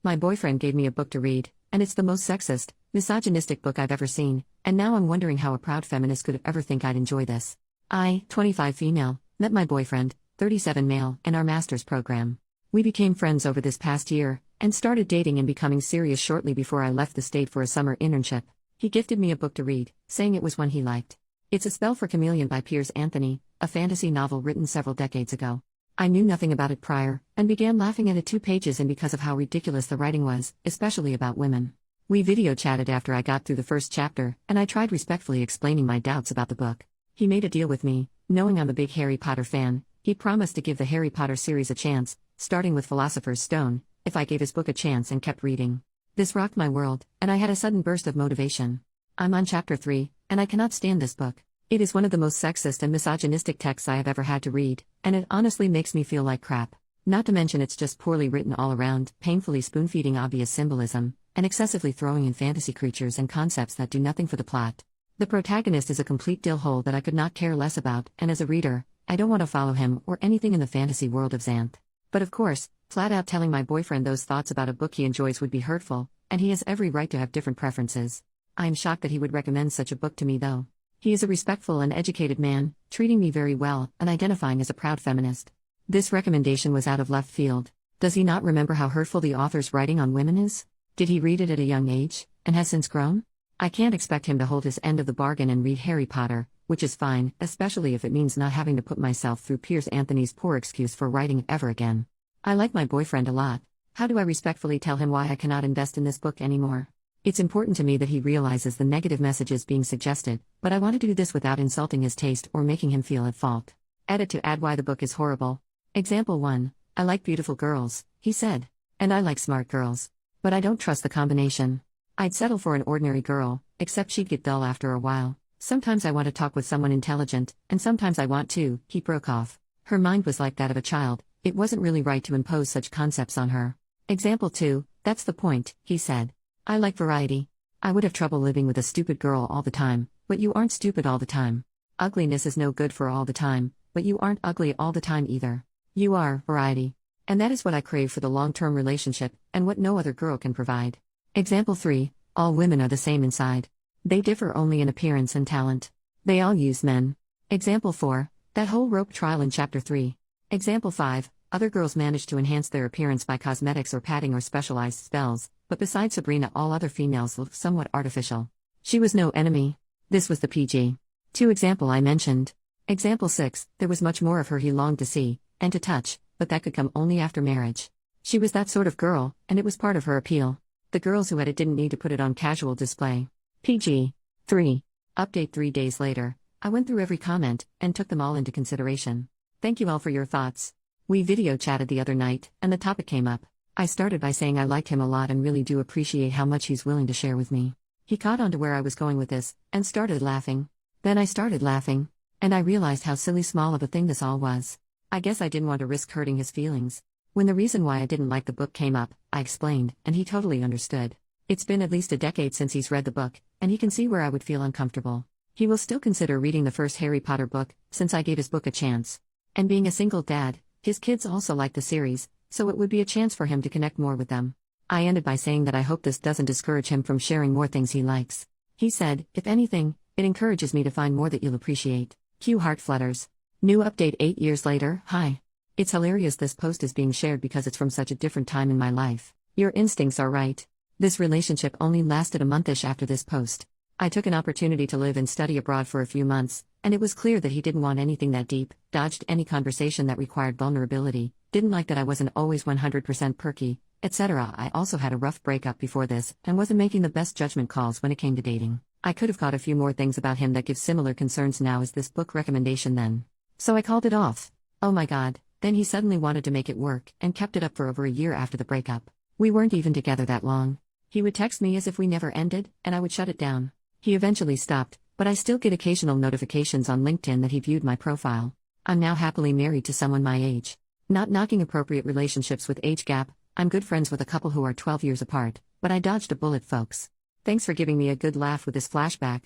My boyfriend gave me a book to read, and it's the most sexist, misogynistic book I've ever seen, and now I'm wondering how a proud feminist could ever think I'd enjoy this. I, 25 female, met my boyfriend, 37 male, in our master's program. We became friends over this past year, and started dating and becoming serious shortly before I left the state for a summer internship. He gifted me a book to read, saying it was one he liked. It's A Spell for Chameleon by Piers Anthony, a fantasy novel written several decades ago. I knew nothing about it prior, and began laughing at it 2 pages in because of how ridiculous the writing was, especially about women. We video chatted after I got through the first chapter, and I tried respectfully explaining my doubts about the book. He made a deal with me, knowing I'm a big Harry Potter fan. He promised to give the Harry Potter series a chance, starting with Philosopher's Stone, if I gave his book a chance and kept reading. This rocked my world, and I had a sudden burst of motivation. I'm on chapter 3, and I cannot stand this book. It is one of the most sexist and misogynistic texts I have ever had to read, and it honestly makes me feel like crap. Not to mention it's just poorly written all around, painfully spoon-feeding obvious symbolism, and excessively throwing in fantasy creatures and concepts that do nothing for the plot. The protagonist is a complete dillhole that I could not care less about, and as a reader, I don't want to follow him or anything in the fantasy world of Xanth. But of course, flat out telling my boyfriend those thoughts about a book he enjoys would be hurtful, and he has every right to have different preferences. I am shocked that he would recommend such a book to me though. He is a respectful and educated man, treating me very well, and identifying as a proud feminist. This recommendation was out of left field. Does he not remember how hurtful the author's writing on women is? Did he read it at a young age, and has since grown? I can't expect him to hold his end of the bargain and read Harry Potter, which is fine, especially if it means not having to put myself through Piers Anthony's poor excuse for writing ever again. I like my boyfriend a lot. How do I respectfully tell him why I cannot invest in this book anymore? It's important to me that he realizes the negative messages being suggested, but I want to do this without insulting his taste or making him feel at fault. Edit to add why the book is horrible. Example 1. I like beautiful girls, he said. And I like smart girls. But I don't trust the combination. I'd settle for an ordinary girl, except she'd get dull after a while. Sometimes I want to talk with someone intelligent, and sometimes I want to, he broke off. Her mind was like that of a child, it wasn't really right to impose such concepts on her. Example 2. That's the point, he said. I like variety. I would have trouble living with a stupid girl all the time, but you aren't stupid all the time. Ugliness is no good for all the time, but you aren't ugly all the time either. You are variety. And that is what I crave for the long-term relationship, and what no other girl can provide. Example 3. All women are the same inside. They differ only in appearance and talent. They all use men. Example 4. That whole rope trial in chapter 3. Example 5. Other girls manage to enhance their appearance by cosmetics or padding or specialized spells, but besides Sabrina all other females look somewhat artificial. She was no enemy. This was the PG. 2 example I mentioned. Example 6. There was much more of her he longed to see, and to touch, but that could come only after marriage. She was that sort of girl, and it was part of her appeal. The girls who had it didn't need to put it on casual display. PG. 3. Update 3 days later. I went through every comment, and took them all into consideration. Thank you all for your thoughts. We video chatted the other night, and the topic came up. I started by saying I liked him a lot and really do appreciate how much he's willing to share with me. He caught on to where I was going with this, and started laughing. Then I started laughing. And I realized how silly small of a thing this all was. I guess I didn't want to risk hurting his feelings. When the reason why I didn't like the book came up, I explained, and he totally understood. It's been at least a decade since he's read the book, and he can see where I would feel uncomfortable. He will still consider reading the first Harry Potter book, since I gave his book a chance. And being a single dad, his kids also like the series, so it would be a chance for him to connect more with them. I ended by saying that I hope this doesn't discourage him from sharing more things he likes. He said, if anything, it encourages me to find more that you'll appreciate. Cue heart flutters. New update 8 years later. Hi. It's hilarious this post is being shared because it's from such a different time in my life. Your instincts are right. This relationship only lasted a monthish after this post. I took an opportunity to live and study abroad for a few months, and it was clear that he didn't want anything that deep, dodged any conversation that required vulnerability, didn't like that I wasn't always 100% perky, etc. I also had a rough breakup before this, and wasn't making the best judgment calls when it came to dating. I could have caught a few more things about him that give similar concerns now as this book recommendation then. So I called it off. Oh my god, then he suddenly wanted to make it work, and kept it up for over a year after the breakup. We weren't even together that long. He would text me as if we never ended, and I would shut it down. He eventually stopped, but I still get occasional notifications on LinkedIn that he viewed my profile. I'm now happily married to someone my age. Not knocking appropriate relationships with age gap, I'm good friends with a couple who are 12 years apart, but I dodged a bullet, folks. Thanks for giving me a good laugh with this flashback.